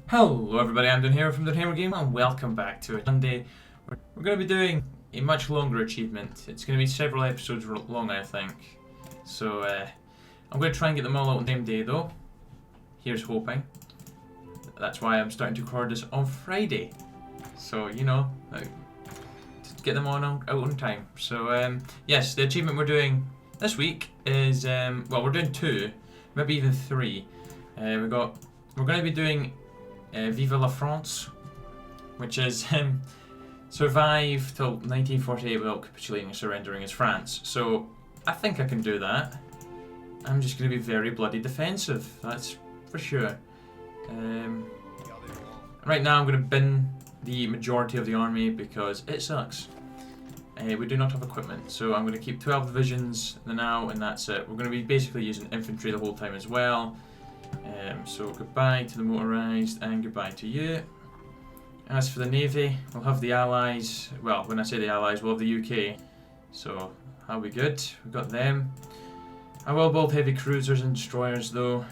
Hello everybody, I'm Dan here from The Hammer Game and welcome back to it. Monday. We're going to be doing a much longer achievement. It's going to be several episodes long, I think. So I'm going to try and get them all out on the same day though. Here's hoping. That's why I'm starting to record this on Friday. So, you know, to get them out on time. So yes, the achievement we're doing this week is, well, we're doing 2, maybe even 3. We're going to be doing Viva La France, which is survive till 1948 without capitulating or surrendering as France. So I think I can do that. I'm just going to be very bloody defensive, that's for sure. Right now I'm going to bin the majority of the army because it sucks. We do not have equipment, so I'm going to keep 12 divisions now and that's it. We're going to be basically using infantry the whole time as well. So goodbye to the motorised and goodbye to you. As for the Navy, we'll have the Allies. Well, when I say the Allies, we'll have the UK. So that'll be good. We've got them. I will build heavy cruisers and destroyers though.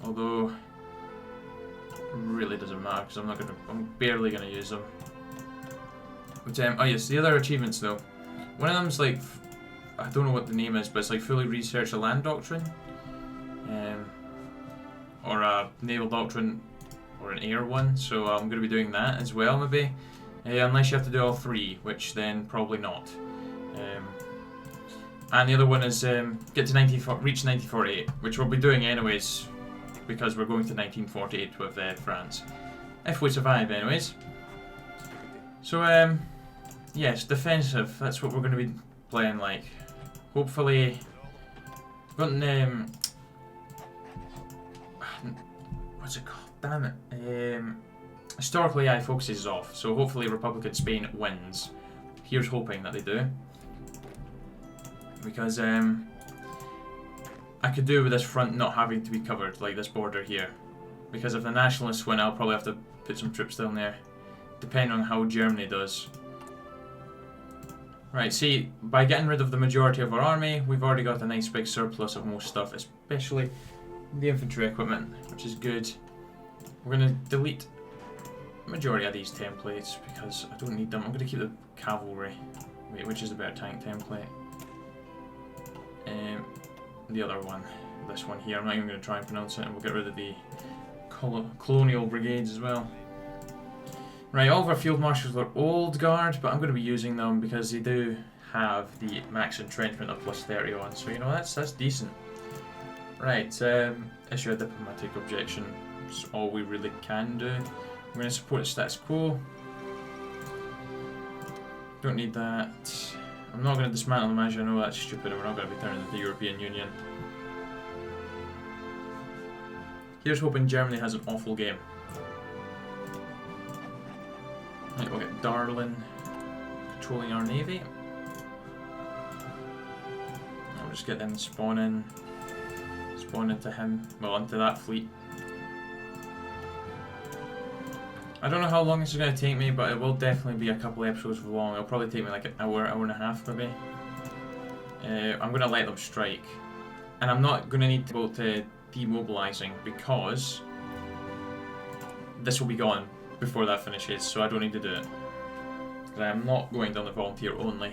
Although, it really doesn't matter because I'm barely gonna use them. But oh yes, the other achievements though. One of them's like, I don't know what the name is, but it's like fully research a land doctrine. Or a naval doctrine, or an air one, so I'm going to be doing that as well maybe, unless you have to do all 3, which then probably not. And the other one is reach 1948, which we'll be doing anyways, because we're going to 1948 with France, if we survive anyways. So yes, defensive, that's what we're going to be playing like. Hopefully, what's it called? Damn it. Historically, AI focuses off, so hopefully Republican Spain wins. Here's hoping that they do. Because I could do with this front not having to be covered, like this border here. Because if the nationalists win, I'll probably have to put some troops down there, depending on how Germany does. Right, see, by getting rid of the majority of our army, we've already got a nice big surplus of most stuff, especially the infantry equipment, which is good. We're going to delete the majority of these templates because I don't need them. I'm going to keep the cavalry, which is the better tank template. The other one, this one here, I'm not even going to try and pronounce it, and we'll get rid of the colonial brigades as well. Right, all of our field marshals are old guard, but I'm going to be using them because they do have the max entrenchment of +30 on, so you know, that's decent. Right, issue a diplomatic objection. That's all we really can do. We're going to support the status quo. Don't need that. I'm not going to dismantle them, as you know, that's stupid, and we're not going to be turning into the European Union. Here's hoping Germany has an awful game. Right, we'll get Darlin controlling our navy. I'll just get them spawning into him, well, into that fleet. I don't know how long this is going to take me, but it will definitely be a couple episodes long. It'll probably take me like an hour and a half maybe. I'm going to let them strike. And I'm not going to need to go to demobilizing because this will be gone before that finishes, so I don't need to do it. Because I am not going down the volunteer only.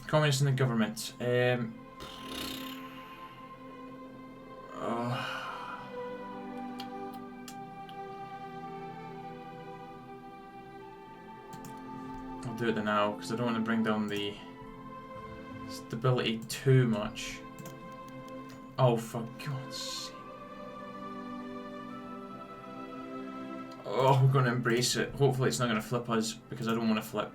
Communists in the government. I'll do it now because I don't want to bring down the stability too much. Oh, for God's sake. Oh, we're going to embrace it. Hopefully it's not going to flip us because I don't want to flip.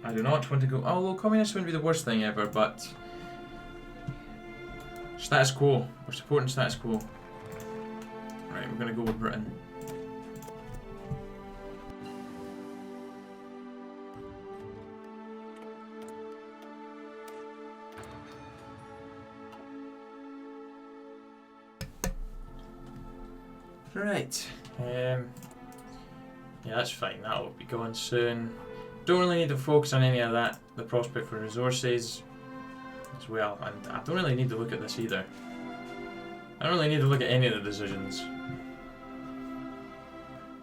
I do not want to go... Oh, well, communists wouldn't be the worst thing ever, but... Status quo. We're supporting status quo. Right, we're going to go with Britain. Right. Yeah, that's fine. That'll be going soon. Don't really need to focus on any of that. The prospect for resources as well, and I don't really need to look at this either. I don't really need to look at any of the decisions.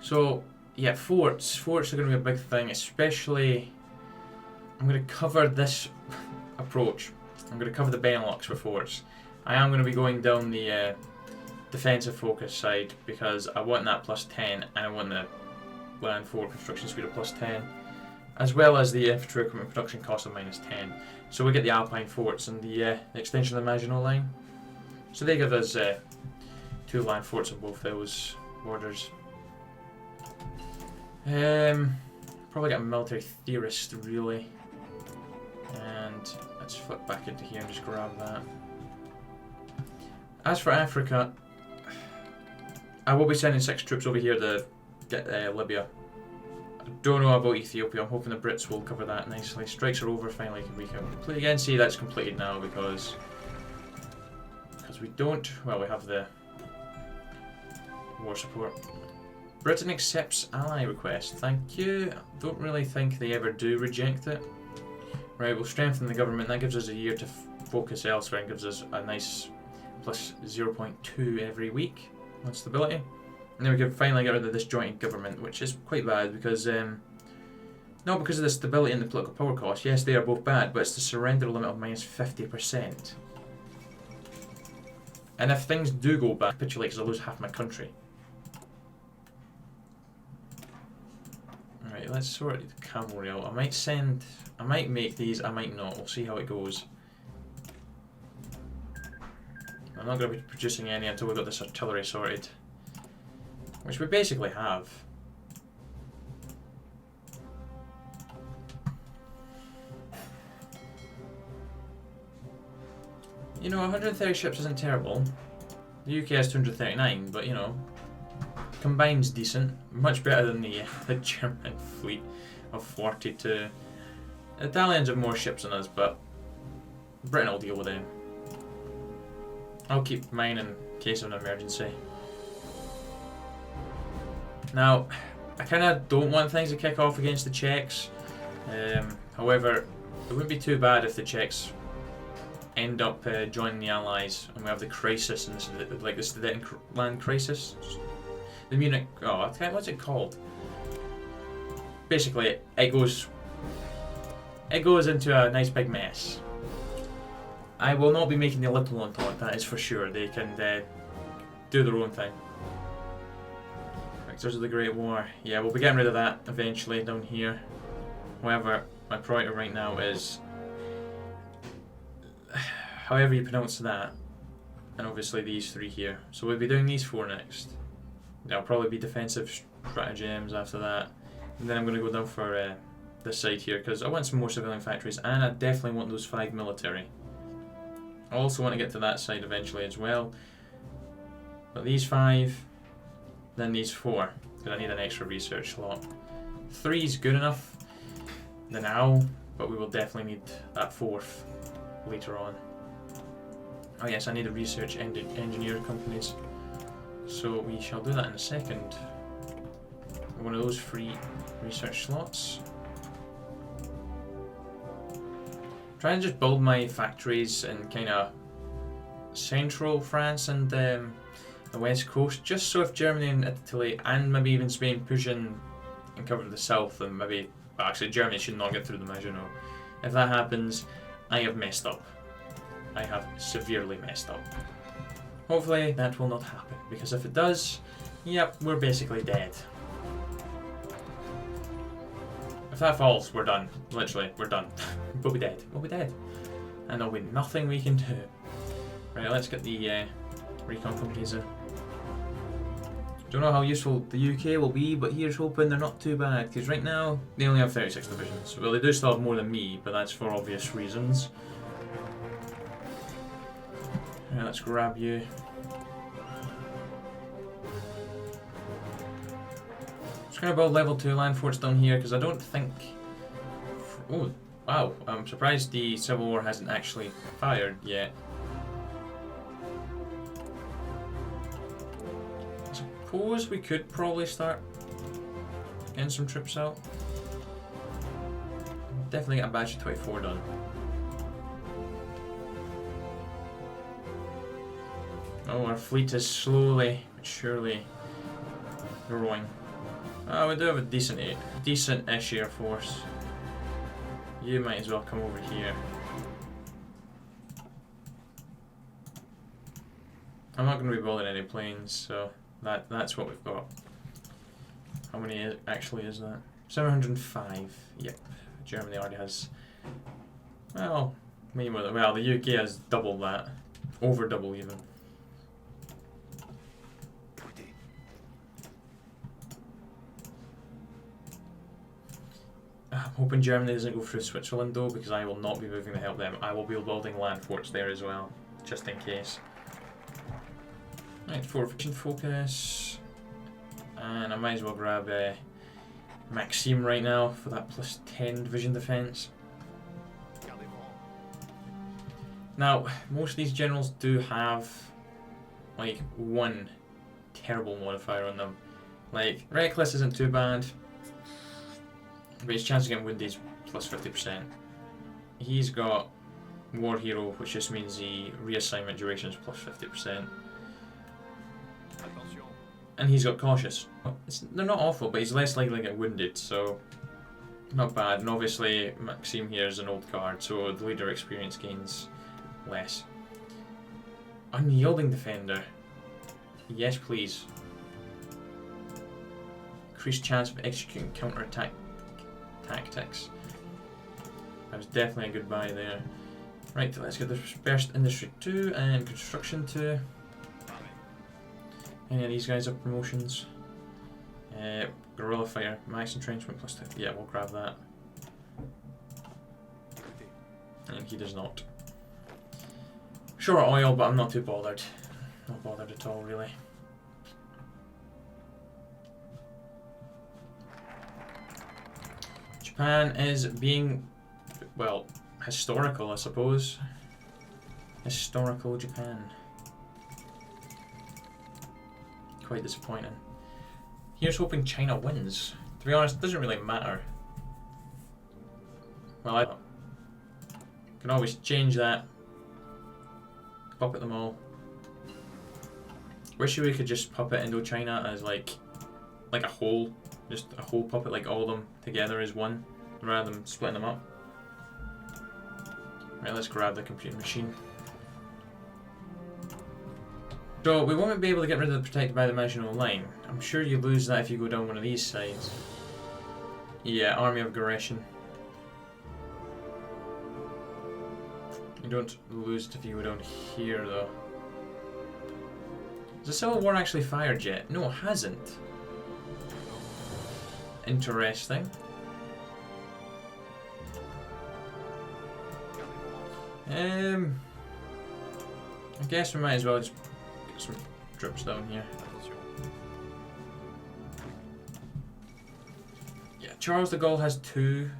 So, yeah, forts. Forts are going to be a big thing, especially... I'm going to cover this approach. I'm going to cover the Benelux for forts. I am going to be going down the defensive focus side because I want that plus 10 and I want the land fort construction speed of plus 10, as well as the infantry equipment production cost of minus 10. So we get the Alpine forts and the extension of the Maginot Line. So they give us 2 land forts on both those borders. Probably get a military theorist, really. And let's flip back into here and just grab that. As for Africa, I will be sending 6 troops over here to get Libya. I don't know about Ethiopia. I'm hoping the Brits will cover that nicely. Strikes are over, finally we can complete again. See, that's completed now because we don't... Well, we have the war support. Britain accepts ally request. Thank you. Don't really think they ever do reject it. Right, we'll strengthen the government. That gives us a year to focus elsewhere and gives us a nice plus 0.2 every week on stability. And then we can finally get rid of this joint government, which is quite bad because... not because of the stability and the political power cost. Yes, they are both bad, but it's the surrender limit of minus 50%. And if things do go bad, capitulate because I lose half my country. Alright, let's sort the cavalry out. I might make these, I might not. We'll see how it goes. I'm not going to be producing any until we've got this artillery sorted. Which we basically have. You know, 130 ships isn't terrible. The UK has 239, but you know, combine's decent. Much better than the German fleet of 42. The Italians have more ships than us, but Britain will deal with them. I'll keep mine in case of an emergency. Now, I kind of don't want things to kick off against the Czechs. However, it wouldn't be too bad if the Czechs end up joining the Allies and we have the crisis and this, like the Sudetenland crisis. The Munich... Oh, what's it called? Basically, it goes into a nice big mess. I will not be making the little entente, that is for sure. They can do their own thing. Victors of the Great War. Yeah, we'll be getting rid of that eventually down here. However, my priority right now is... however you pronounce that. And obviously these 3 here. So we'll be doing these 4 next. There'll probably be defensive stratagems after that. And then I'm going to go down for this side here because I want some more civilian factories and I definitely want those 5 military. I also want to get to that side eventually as well. But these 5, then these 4, because I need an extra research slot. 3 is good enough now, but we will definitely need that 4th later on. Oh yes, I need a research engineer companies. So we shall do that in a second. One of those free research slots. Try and just build my factories in kind of central France and the west coast, just so if Germany and Italy and maybe even Spain push in and cover the south, and maybe, well, actually Germany should not get through the Maginot. If that happens, I have messed up. I have severely messed up. Hopefully that will not happen, because if it does, yep, we're basically dead. If that falls, we're done. Literally, we're done. We'll be dead. We'll be dead. And there'll be nothing we can do. Right, let's get the recon companies in. Don't know how useful the UK will be, but here's hoping they're not too bad, because right now they only have 36 divisions. Well, they do still have more than me, but that's for obvious reasons. Right, let's grab you. Just gonna build level 2 land forts down here because I don't think... Oh, wow, I'm surprised the Civil War hasn't actually fired yet. I suppose we could probably start getting some troops out. Definitely get a batch of 24 done. Oh, our fleet is slowly but surely growing. Oh, we do have a decent-ish air force. You might as well come over here. I'm not going to be building any planes, so that's what we've got. How many actually is that? 705. Yep. Germany already has. Well, maybe more than, well, the UK has double that, over double even. I'm hoping Germany doesn't go through Switzerland though, because I will not be moving to help them. I will be building land forts there as well, just in case. Right, fortification focus, and I might as well grab Maxime right now for that plus 10 division defense. Now, most of these generals do have like one terrible modifier on them. Like, reckless isn't too bad, but his chance of getting wounded is plus 50%. He's got war hero, which just means the reassignment duration is plus 50%. And he's got cautious. They're not awful, but he's less likely to get wounded, so not bad. And obviously Maxime here is an old card, so the leader experience gains less. Unyielding defender. Yes, please. Increased chance of executing counter-attack tactics. That was definitely a good buy there. Right, let's get the dispersed industry 2 and construction 2. Any of these guys have promotions? Guerrilla fighter, max entrenchment plus 2. Yeah, we'll grab that. And he does not. Short oil, but I'm not too bothered. Not bothered at all, really. Japan is being, well, historical, I suppose. Historical Japan. Quite disappointing. Here's hoping China wins. To be honest, it doesn't really matter. Well, I can always change that. Puppet them all. Wish we could just puppet Indochina as like a whole, just a whole puppet, like all of them together as one, rather than splitting them up. Right, let's grab the computer machine. So we won't be able to get rid of the protected by dimensional line. I'm sure you lose that if you go down one of these sides. Yeah, Army of Goreshin. You don't lose it if you go down here though. Has the Civil War actually fired yet? No, it hasn't. Interesting. I guess we might as well just get some troops down here. Yeah, Charles de Gaulle has 2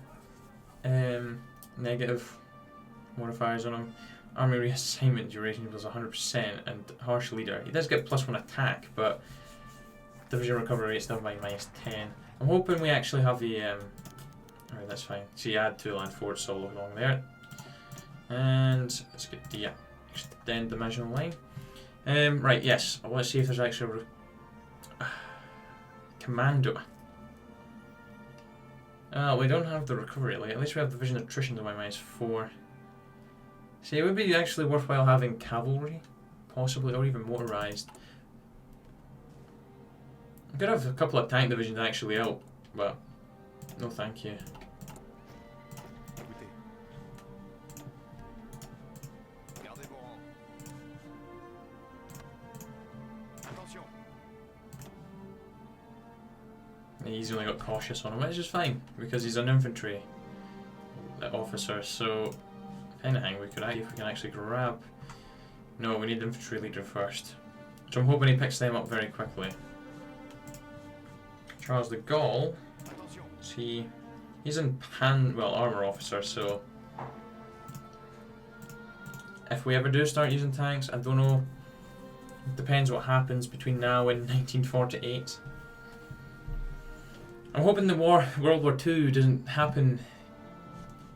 negative modifiers on him. Army reassignment duration equals 100% and harsh leader. He does get +1 attack, but division recovery rate is down by -10. I'm hoping we actually have the alright, that's fine. So you add 2 land forts all along there. And let's get the extend dimensional line. Right, yes. Let's see if there's actually a commando. We don't have the recovery. Like, at least we have division attrition to my -4. See, it would be actually worthwhile having cavalry, possibly, or even motorized. I could have a couple of tank divisions actually out, but no thank you. He's only got cautious on him, which is fine, because he's an infantry officer, so if anything, we could see if we can actually grab. No, we need infantry leader first. So I'm hoping he picks them up very quickly. Charles de Gaulle, he's in armor officer, so if we ever do start using tanks, I don't know. It depends what happens between now and 1948. I'm hoping the World War II doesn't happen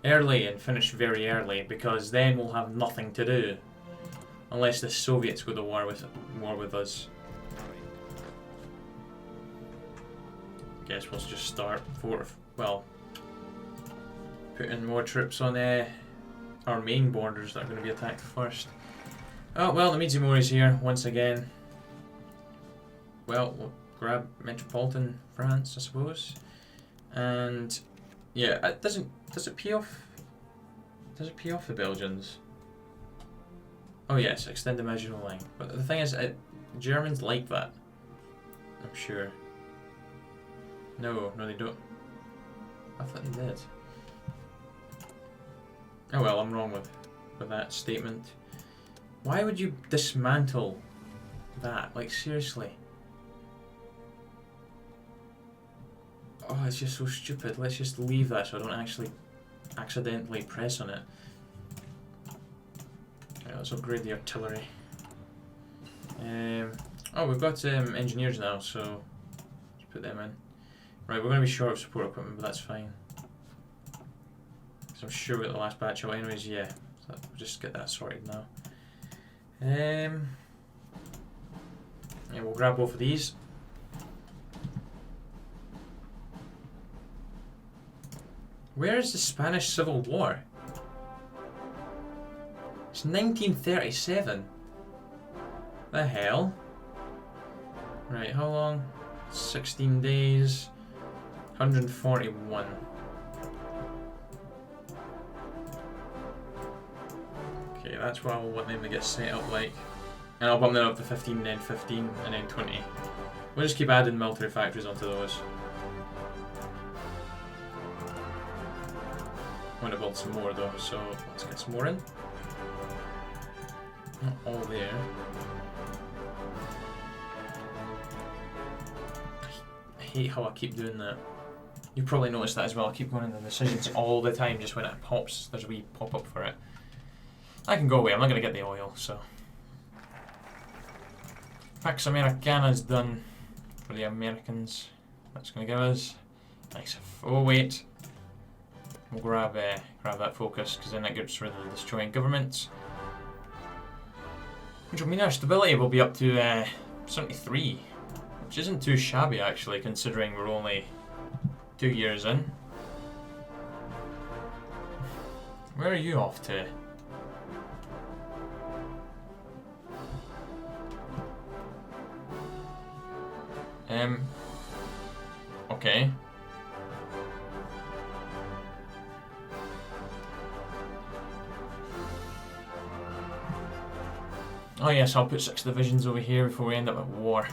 early and finish very early, because then we'll have nothing to do. Unless the Soviets go to war with us. Guess we'll just start put in more troops on our main borders that are going to be attacked first. Oh well, the Mizumori's here once again. Well, we'll grab metropolitan France, I suppose. And yeah, does it pay off? Does it pay off the Belgians? Oh yes, extend the Maginot Line. But the thing is, Germans like that. I'm sure. No, they don't. I thought they did. Oh well, I'm wrong with that statement. Why would you dismantle that? Like, seriously. Oh, it's just so stupid. Let's just leave that so I don't actually accidentally press on it. Right, let's upgrade the artillery. Oh, we've got engineers now, so let's put them in. Right, we're going to be short of support equipment, but that's fine. Because I'm sure we got the last batch out anyways, yeah. So we'll just get that sorted now. Yeah, we'll grab both of these. Where is the Spanish Civil War? It's 1937. The hell? Right, how long? 16 days. 141. Okay, that's what I want them to get set up like. And I'll bump them up to 15, then 15, and then 20. We'll just keep adding military factories onto those. I want to build some more though, so let's get some more in. Not all there. I hate how I keep doing that. You probably noticed that as well. I keep going into decisions all the time just when it pops. There's a wee pop-up for it. I can go away. I'm not going to get the oil, so. Pax Americana's done for the Americans. That's going to give us. Nice. Oh wait. We'll grab that focus because then that gets rid of the destroying governments. Which will mean our stability will be up to 73, which isn't too shabby actually, considering we're only 2 years in. Where are you off to? Okay. Oh yes, I'll put 6 divisions over here before we end up at war.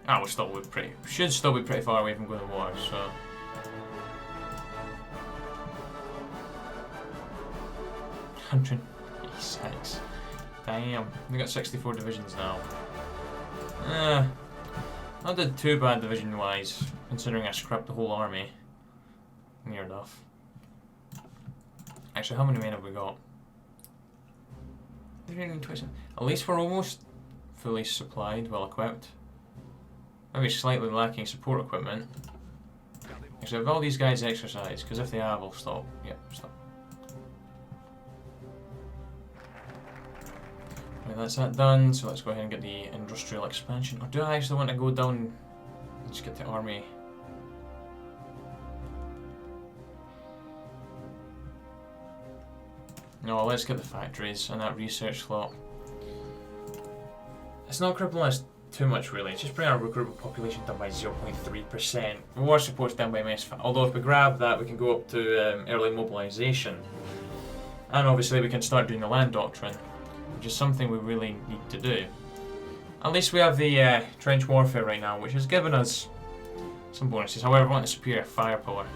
We'll still be should still be pretty far away from going to war, so. 186. Damn, we got 64 divisions now. Not did too bad division-wise, considering I scrapped the whole army. Near enough. Actually, how many men have we got? 327. At least we're almost fully supplied, well equipped. Maybe slightly lacking support equipment. Actually, have all these guys exercised? Because if they have, I'll stop. Yep, stop. Right, that's that done, so let's go ahead and get the industrial expansion. Or do I actually want to go down and just get the army? No, let's get the factories and that research slot. It's not crippling us too much really, it's just bring our recruitment population down by 0.3%. War support's down by -5, although if we grab that we can go up to early mobilization. And obviously we can start doing the land doctrine, which is something we really need to do. At least we have the trench warfare right now, which has given us some bonuses. However, we want the superior firepower.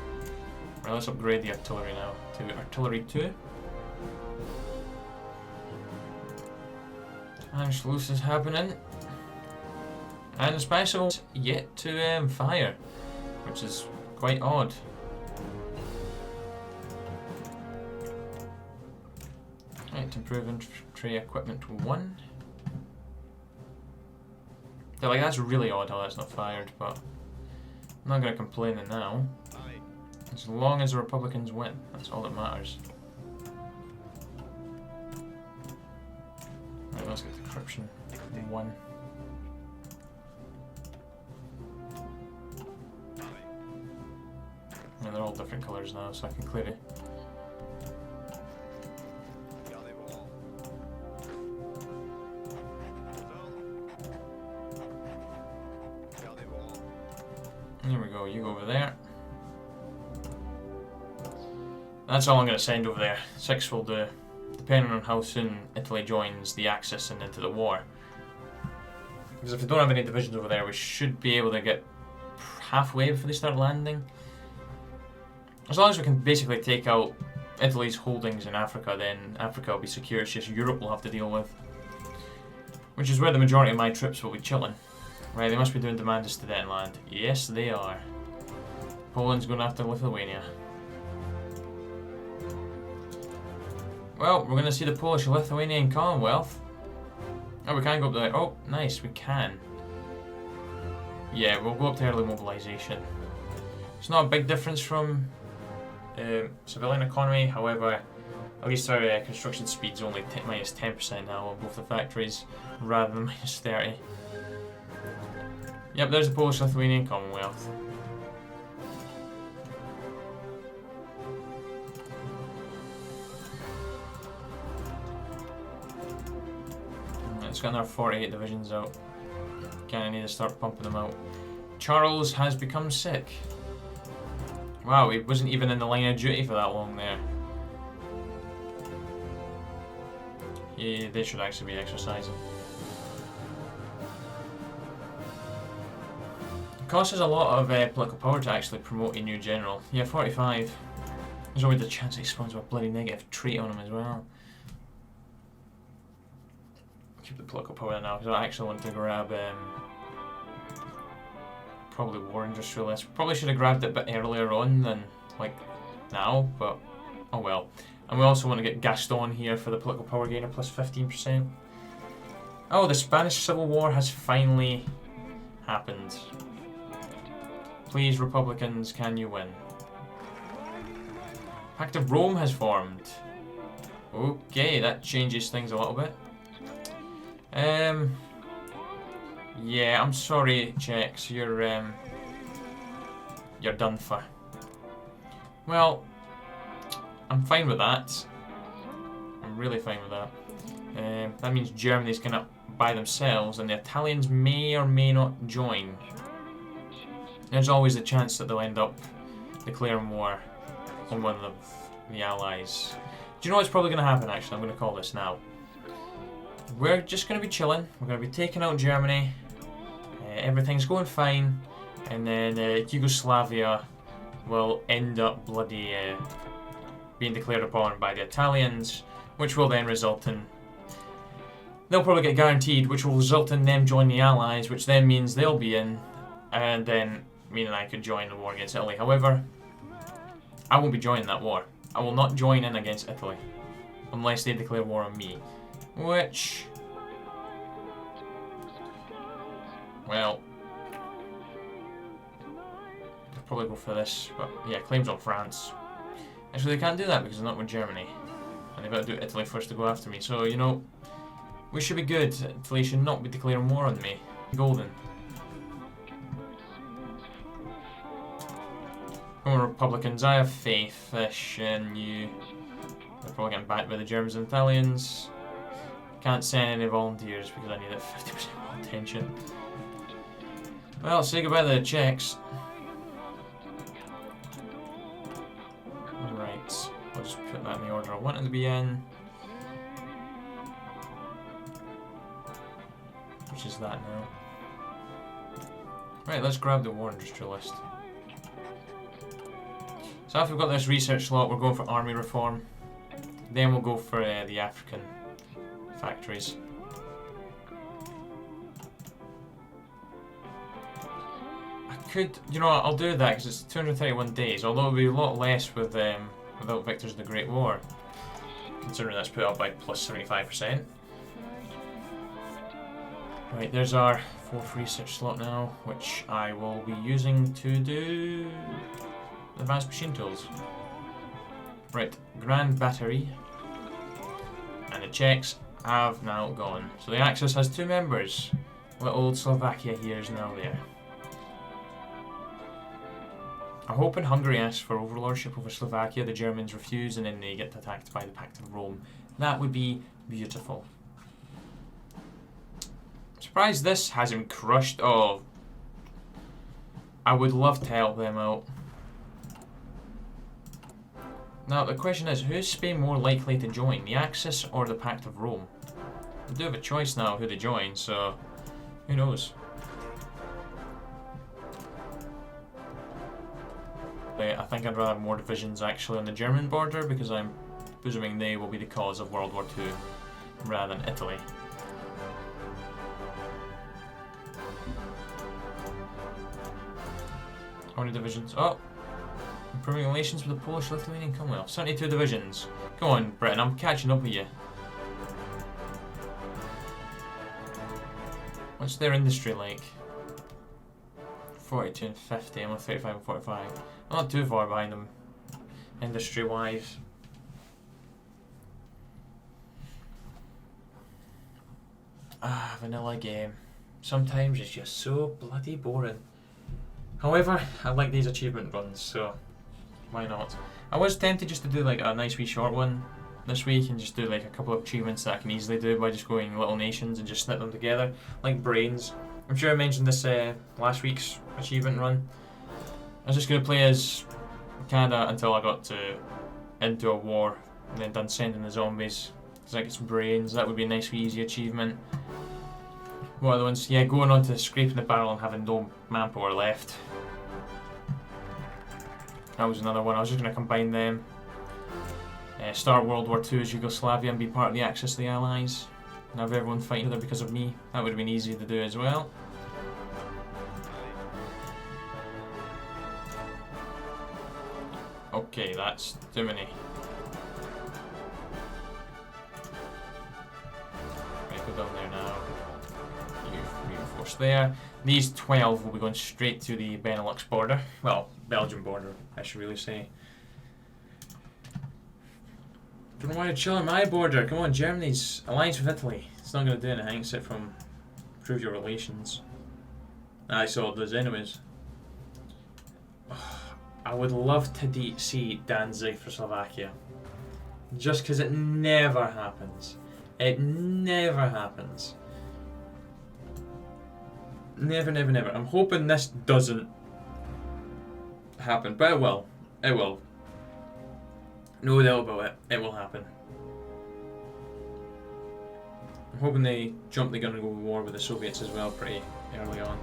Right, let's upgrade the artillery now to artillery 2. Anschluss is happening. And the special yet to fire, which is quite odd. Right, improve infantry equipment 1. Yeah, like that's really odd how that's not fired, but I'm not going to complain now. As long as the Republicans win, that's all that matters. Encryption 1. And they're all different colours now, so I can clear it. There we go, you go over there. That's all I'm going to send over there. 6 will do, depending on how soon Italy joins the Axis and into the war. Because if we don't have any divisions over there, we should be able to get halfway before they start landing. As long as we can basically take out Italy's holdings in Africa, then Africa will be secure. It's just Europe we'll have to deal with. Which is where the majority of my troops will be chilling. Right, they must be doing demand to Sudetenland. Yes, they are. Poland's going after Lithuania. Well, we're going to see the Polish-Lithuanian Commonwealth. Oh, we can go up there. Oh, nice, we can. Yeah, we'll go up to early mobilisation. It's not a big difference from civilian economy, however, at least our construction speed's only minus 10% now on both the factories, rather than minus 30. Yep, there's the Polish-Lithuanian Commonwealth. It's got another 48 divisions out. Kinda need to start pumping them out. Charles has become sick. Wow, he wasn't even in the line of duty for that long there. Yeah, they should actually be exercising. It costs us a lot of political power to actually promote a new general. Yeah, 45. There's always the chance he spawns with a bloody negative trait on him as well. Keep the political power now, because I actually want to grab probably war industrialist. Probably should have grabbed it a bit earlier on than like now, but oh well. And we also want to get Gaston here for the political power gainer plus 15%. Oh, the Spanish Civil War has finally happened. Please, Republicans, can you win? Pact of Rome has formed. Okay, that changes things a little bit. Yeah, I'm sorry, Czechs, you're done for. Well, I'm fine with that. I'm really fine with that. That means Germany's gonna by themselves, and the Italians may or may not join. There's always a chance that they'll end up declaring war on one of the allies. Do you know what's probably going to happen, actually? I'm going to call this now. We're just going to be chilling. We're going to be taking out Germany. Everything's going fine. And then Yugoslavia will end up bloody being declared upon by the Italians, which will then result in... They'll probably get guaranteed, which will result in them joining the Allies, which then means they'll be in, and then me and I could join the war against Italy. However, I won't be joining that war. I will not join in against Italy, unless they declare war on me. Which... well... I'll probably go for this, but yeah, claims on France. Actually, they can't do that because they're not with Germany. And they've got to do Italy first to go after me. So, you know, we should be good. Italy should not be declaring war on me. Golden. Come on, Republicans, I have faith in you. They're probably getting backed by the Germans and Italians. Can't send any volunteers because I need a 50% attention. Well, say goodbye to the Czechs. Right, I'll just put that in the order I want it to be in. Which is that now. Right, let's grab the war industrialist. So after we've got this research slot, we're going for army reform. Then we'll go for the African factories. I could, you know, I'll do that because it's 231 days, although it'll be a lot less with without Victors of the Great War, considering that's put up by plus 75%. Right, there's our 4th research slot now, which I will be using to do advanced machine tools. Right, Grand Battery. And the Czechs have now gone. So the Axis has 2 members. Little old Slovakia here is now there. I'm hoping Hungary asks for overlordship over Slovakia, the Germans refuse, and then they get attacked by the Pact of Rome. That would be beautiful. I'm surprised this hasn't crushed. Oh, I would love to help them out. Now the question is, who is Spain more likely to join, the Axis or the Pact of Rome? They do have a choice now who they join, so who knows? I think I'd rather have more divisions actually on the German border, because I'm presuming they will be the cause of World War II rather than Italy. How many divisions? Oh! Improving relations with the Polish-Lithuanian Commonwealth. 72 divisions. Come on, Britain, I'm catching up with you. What's their industry like? 42 and 50, I'm on 35 and 45. I'm not too far behind them, industry-wise. Ah, vanilla game. Sometimes it's just so bloody boring. However, I like these achievement runs, so why not? I was tempted just to do like a nice wee short one this week and just do like a couple of achievements that I can easily do by just going little nations and just snip them together, like brains. I'm sure I mentioned this last week's achievement run. I was just going to play as Canada until I got into a war and then done sending the zombies. Because I get some brains, that would be a nice wee easy achievement. What other ones? Yeah, going on to scraping the barrel and having no manpower left. That was another one. I was just going to combine them. Start World War II as Yugoslavia and be part of the Axis of the Allies. And have everyone fighting there because of me. That would have been easy to do as well. Okay, that's too many. Right, go down there now. You reinforce there. These 12 will be going straight to the Benelux border. Well, Belgian border, I should really say. Don't know why you're chilling my border. Come on, Germany's alliance with Italy. It's not going to do anything except from improve your relations. I saw those anyways. I would love to see Danzig for Slovakia. Just because it never happens. It never happens. Never, never, never. I'm hoping this doesn't happen, but it will. It will. No doubt about it. It will happen. I'm hoping they jump the gun and go to war with the Soviets as well pretty early on.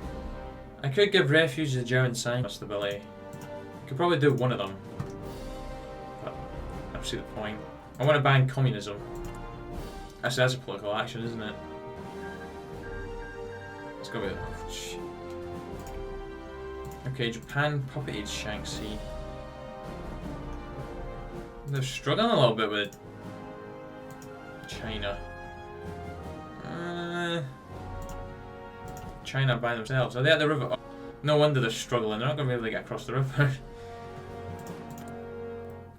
I could give refuge to the German sign of stability. I could probably do one of them. But I don't see the point. I want to ban communism. Actually, that's a political action, isn't it? It's got to be. Okay, Japan puppeted Shaanxi. They're struggling a little bit with China. China by themselves. Are they at the river? Oh, no wonder they're struggling. They're not going to be able to get across the river.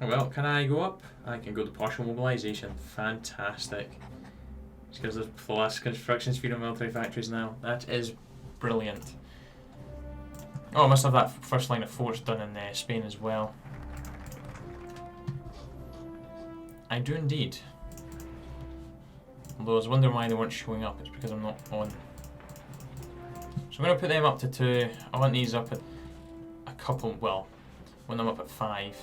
Oh well, can I go up? I can go to partial mobilization. Fantastic. This gives us plus construction speed on military factories now. That is brilliant. Oh, I must have that first line of force done in Spain as well. I do indeed. Although I was wondering why they weren't showing up, it's because I'm not on. So I'm going to put them up to 2. I want these up at a couple, well, I want them up at 5.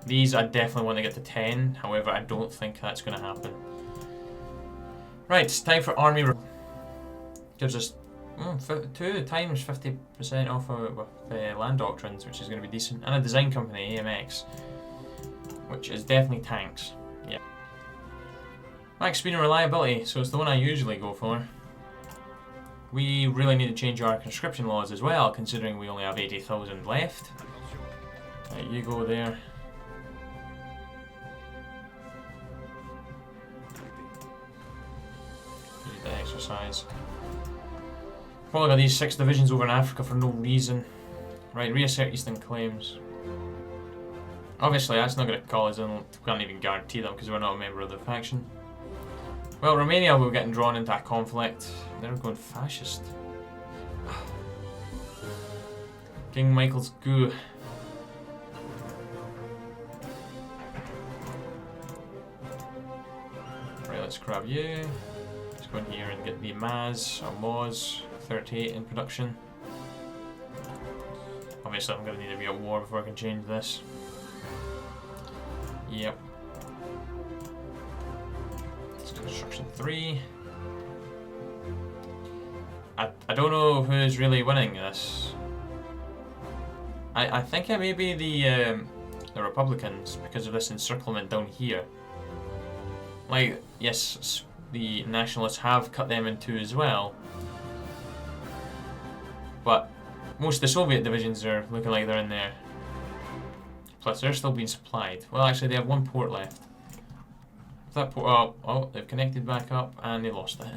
These I definitely want to get to 10, however I don't think that's going to happen. Right, it's time for army. Gives us 2 times 50% off with land doctrines, which is going to be decent. And a design company, AMX, which is definitely tanks. Yeah. Max speed and reliability, so it's the one I usually go for. We really need to change our conscription laws as well, considering we only have 80,000 left. Right, you go there. Use the exercise. Probably got these 6 divisions over in Africa for no reason. Right, reassert Eastern claims. Obviously, that's not going to call us in. We can't even guarantee them because we're not a member of the faction. Well, Romania will be getting drawn into a conflict. They're going fascist. King Michael's goo. Right, let's grab you. Let's go in here and get the Maz, or Moz 38 in production. Obviously I'm going to need to be at war before I can change this. Yep. Let's do construction 3. I don't know who's really winning this. I think it may be the Republicans because of this encirclement down here. Like, yes, the nationalists have cut them in two as well, but most of the Soviet divisions are looking like they're in there. Plus, they're still being supplied. Well, actually, they have one port left. If that port up, oh, they've connected back up and they lost it.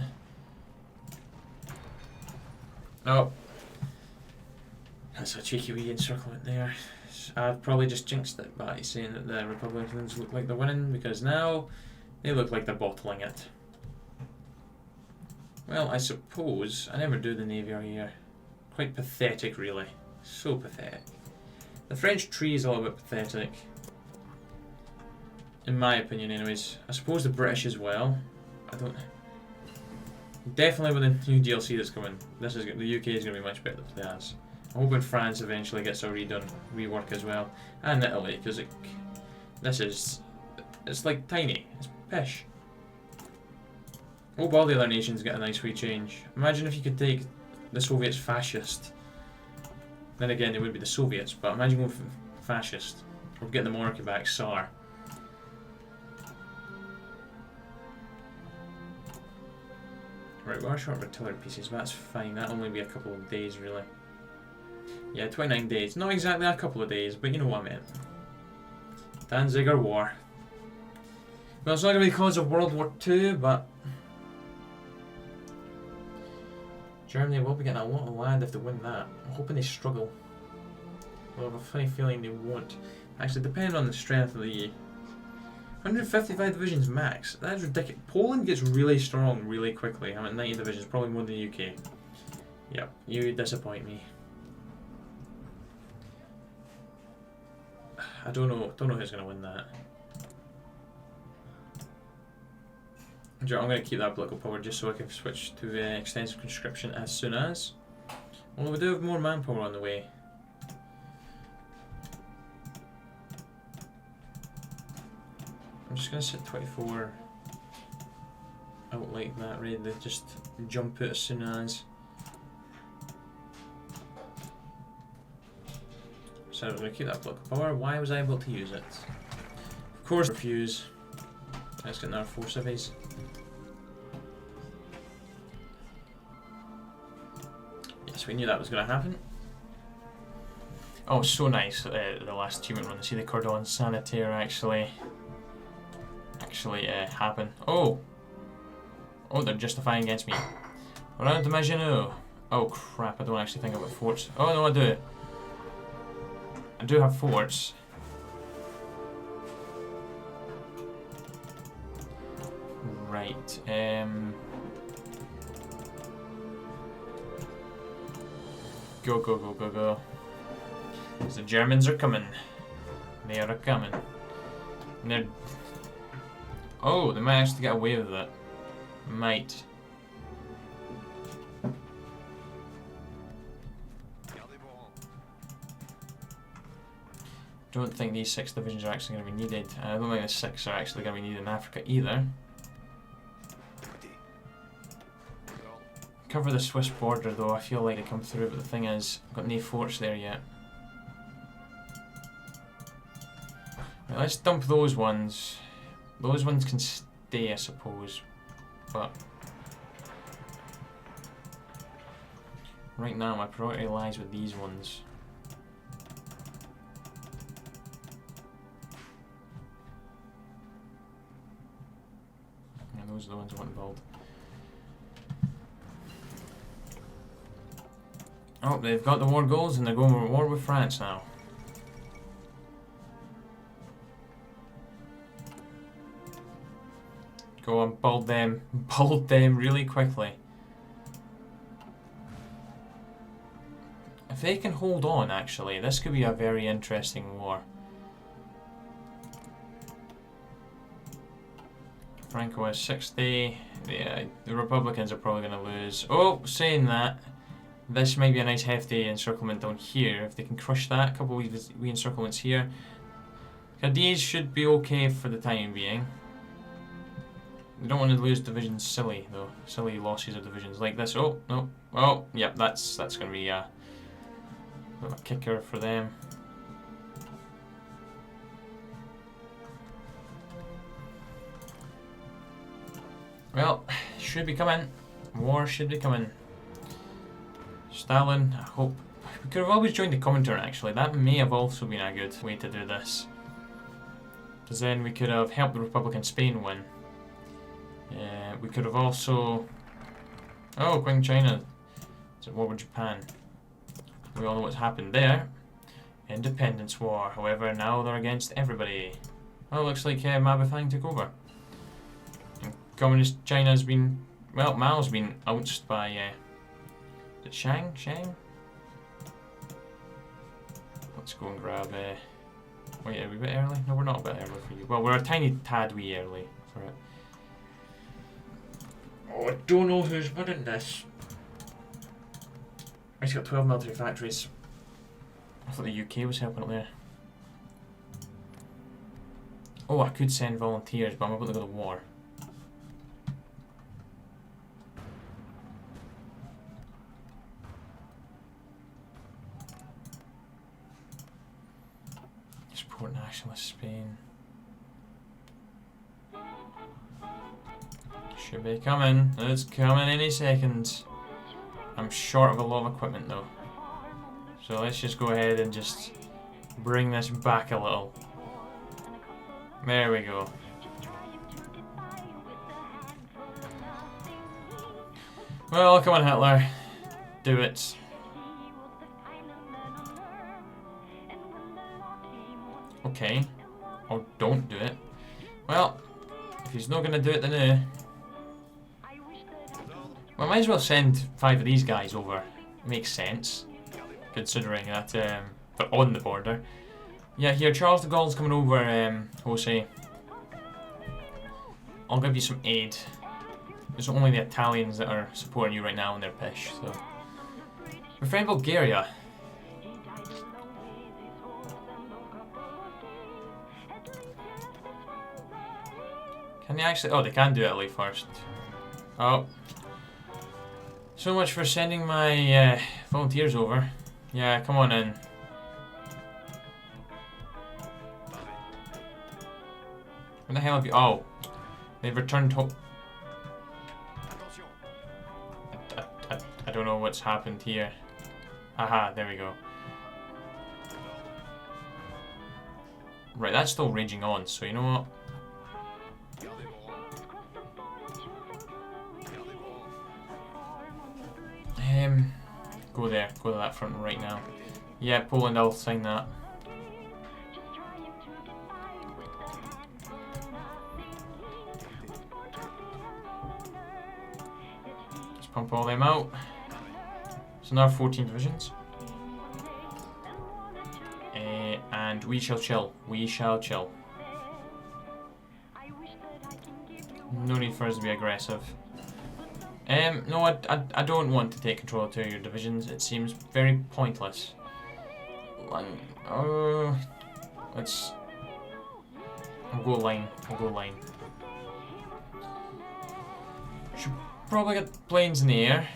Oh. That's a cheeky wee encirclement there. I've probably just jinxed it by saying that the Republicans look like they're winning, because now they look like they're bottling it. Well, I suppose I never do the Navy here. Quite pathetic, really. So pathetic. The French tree is a little bit pathetic. In my opinion, anyways. I suppose the British as well. I don't... Definitely with the new DLC that's coming, the UK is going to be much better than it has. I'm hoping France eventually gets a rework as well, and Italy, because it's like tiny, it's pish. Hope all the other nations get a nice wee change. Imagine if you could take the Soviets fascist. Then again, they would be the Soviets, but imagine going fascist. Or getting the monarchy back, Tsar. Right, we are short of artillery pieces, but that's fine. That'll only be a couple of days, really. Yeah, 29 days. Not exactly a couple of days, but you know what I meant. Danziger War. Well, it's not going to be the cause of World War II, but Germany will be getting a lot of land if they win that. I'm hoping they struggle. Well, I have a funny feeling they won't. Actually, depending on the strength of the 155 divisions max. That's ridiculous. Poland gets really strong really quickly. I'm at 90 divisions, probably more than the UK. Yep, you disappoint me. I don't know who's going to win that. I'm going to keep that political power just so I can switch to extensive conscription as soon as. Well, we do have more manpower on the way. I'm just going to set 24 out like that, ready to just jump out as soon as. So I'm going to keep that political power. Why was I able to use it? Of course, refuse. Let's get another 4 civvies. Yes, we knew that was going to happen. Oh, so nice. The last achievement run to see the cordon sanitaire actually happen. Oh, they're justifying against me. Round to Maginot. Oh crap! I don't actually think I've got forts. Oh no, I do. I do have forts. Right. Go, go, go, go, go. The Germans are coming. They are coming. And they're... Oh, they might actually get away with it. Might. Don't think these 6 divisions are actually going to be needed. I don't think the 6 are actually going to be needed in Africa either. Cover the Swiss border though, I feel like they come through, but the thing is, I've got no forts there yet. Right, let's dump those ones. Those ones can stay, I suppose, but right now my priority lies with these ones. Yeah, those are the ones I want to build. Oh, they've got the war goals and they're going to war with France now. Go on, build them. Build them really quickly. If they can hold on, actually, this could be a very interesting war. Franco is 60. Yeah, the Republicans are probably going to lose. Oh, saying that, this might be a nice hefty encirclement down here. If they can crush that, a couple of wee encirclements here. Cadiz should be okay for the time being. We don't want to lose divisions silly, though. Silly losses of divisions like this. Oh, no. Oh, yep, that's going to be a bit of a kicker for them. Well, should be coming. War should be coming. Stalin, I hope. We could have always joined the Comintern, actually. That may have also been a good way to do this. Because then we could have helped the Republic in Spain win. We could have also... Oh, Qing China. It's at war with Japan. We all know what's happened there. Independence War. However, now they're against everybody. Oh, looks like Ma Befang took over. And Communist China's been... Well, Mao's been ousted by... is it Shang? Let's go and grab... Wait, are we a bit early? No, we're not a bit early for you. Well, we're a tiny tad wee early for it. Oh, I don't know who's winning this. He's got 12 military factories. I thought the UK was helping up there. Oh, I could send volunteers, but I'm about to go to war. Support nationalist Spain. Should be coming. It's coming any second. I'm short of a lot of equipment though. So let's just go ahead and just bring this back a little. There we go. Well, come on Hitler. Do it. Okay. Or don't do it. Well, if he's not going to do it then well, I might as well send 5 of these guys over. Makes sense. Considering that they're on the border. Yeah, here, Charles de Gaulle's coming over, Jose. I'll give you some aid. It's only the Italians that are supporting you right now in their pish, so. We're friend Bulgaria. Can they actually... Oh, they can do Italy first. Oh. So much for sending my volunteers over. Yeah, come on in. Where the hell have you... Oh. They've returned home. I don't know what's happened here. Aha, there we go. Right, that's still raging on, so you know what? Go there, go to that front right now. Yeah, Poland, I'll sign that. Let's pump all them out. So now 14 divisions. And we shall chill. We shall chill. No need for us to be aggressive. No, I don't want to take control of 2 of your divisions. It seems very pointless. Let's... I'll go line. I'll go line. Should probably get planes in the air.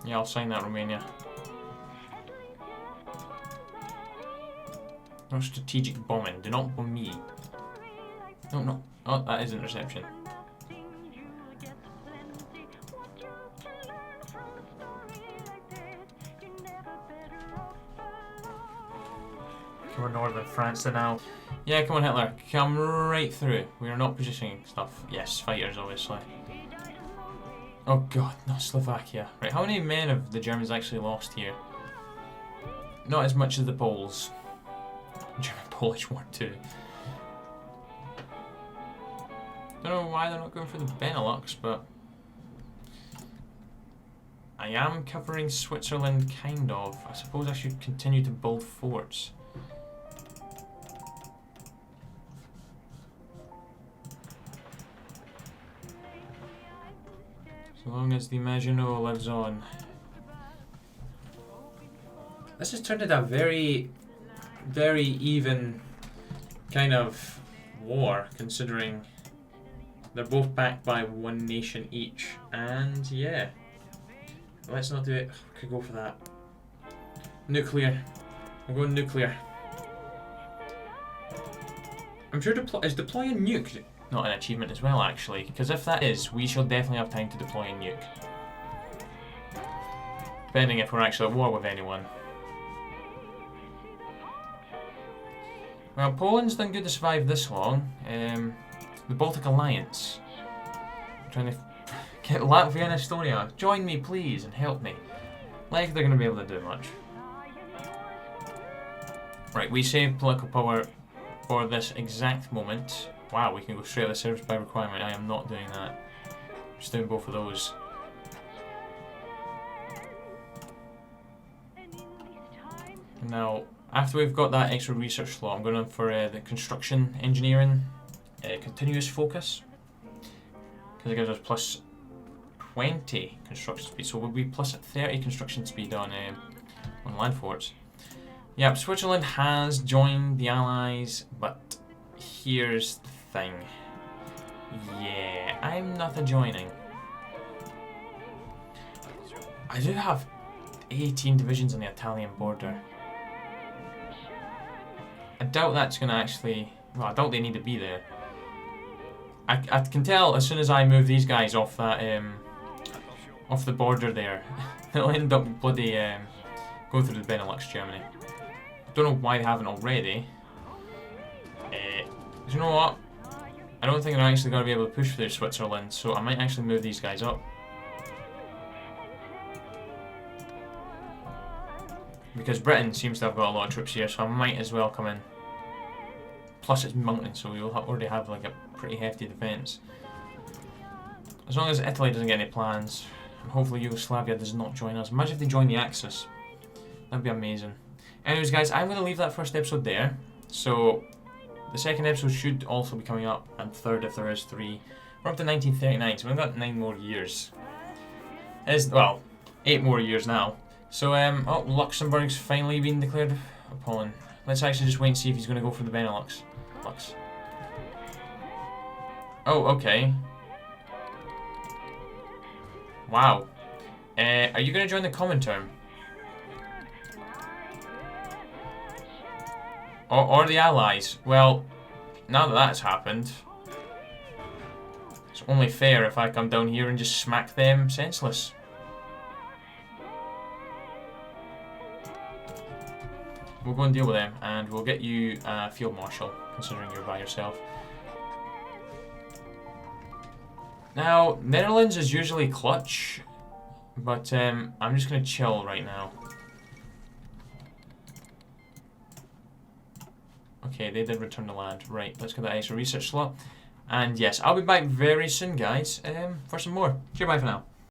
Yeah, I'll sign that, Romania. No strategic bombing. Do not bomb me. No, no. Oh, that is interception. We're northern France now. Yeah, come on Hitler, come right through. We are not positioning stuff. Yes, fighters obviously. Oh god, not Slovakia. Right, how many men have the Germans actually lost here? Not as much as the Poles. German-Polish War 2. Don't know why they're not going for the Benelux, but I am covering Switzerland, kind of. I suppose I should continue to build forts. So long as the Maginot lives on. This has turned into a very, very even kind of war, considering they're both backed by one nation each. And yeah, let's not do it. We could go for that. Nuclear. We're going nuclear. I'm sure is deploy a nuke not an achievement as well, actually? Because if that is, we shall definitely have time to deploy a nuke. Depending if we're actually at war with anyone. Well, Poland's done good to survive this long. The Baltic Alliance. I'm trying to get Latvia and Estonia. Join me, please, and help me. Like they're going to be able to do much. Right, we save political power for this exact moment. Wow, we can go straight to the service by requirement. I am not doing that. Just doing both of those. Now, after we've got that extra research slot, I'm going for the construction engineering continuous focus. Because it gives us plus 20 construction speed. So we'll be plus 30 construction speed on land forts. Yep, Switzerland has joined the Allies, but here's the thing. Yeah, I'm not joining. I do have 18 divisions on the Italian border. I doubt that's going to actually... Well, I doubt they need to be there. I can tell as soon as I move these guys off that off the border there, they'll end up bloody going through the Benelux, Germany. Don't know why they haven't already. You know what? I don't think they're actually going to be able to push through Switzerland, so I might actually move these guys up. Because Britain seems to have got a lot of troops here, so I might as well come in. Plus it's mountain, so we'll already have like a pretty hefty defence. As long as Italy doesn't get any plans, and hopefully Yugoslavia does not join us. Imagine if they join the Axis. That'd be amazing. Anyways guys, I'm going to leave that first episode there. So the second episode should also be coming up, and third if there is 3. We're up to 1939, so we've got 9 more years. Well, 8 more years now. So, oh, Luxembourg's finally been declared a Poland. Let's actually just wait and see if he's going to go for the Benelux. Lux. Oh, okay. Wow. Are you going to join the Comintern? Or the Allies? Well, now that that's happened, it's only fair if I come down here and just smack them senseless. We'll go and deal with them, and we'll get you Field Marshal, considering you're by yourself. Now, Netherlands is usually clutch, but I'm just going to chill right now. Okay, they did return to land. Right, let's get that extra research slot. And yes, I'll be back very soon, guys, for some more. Goodbye for now.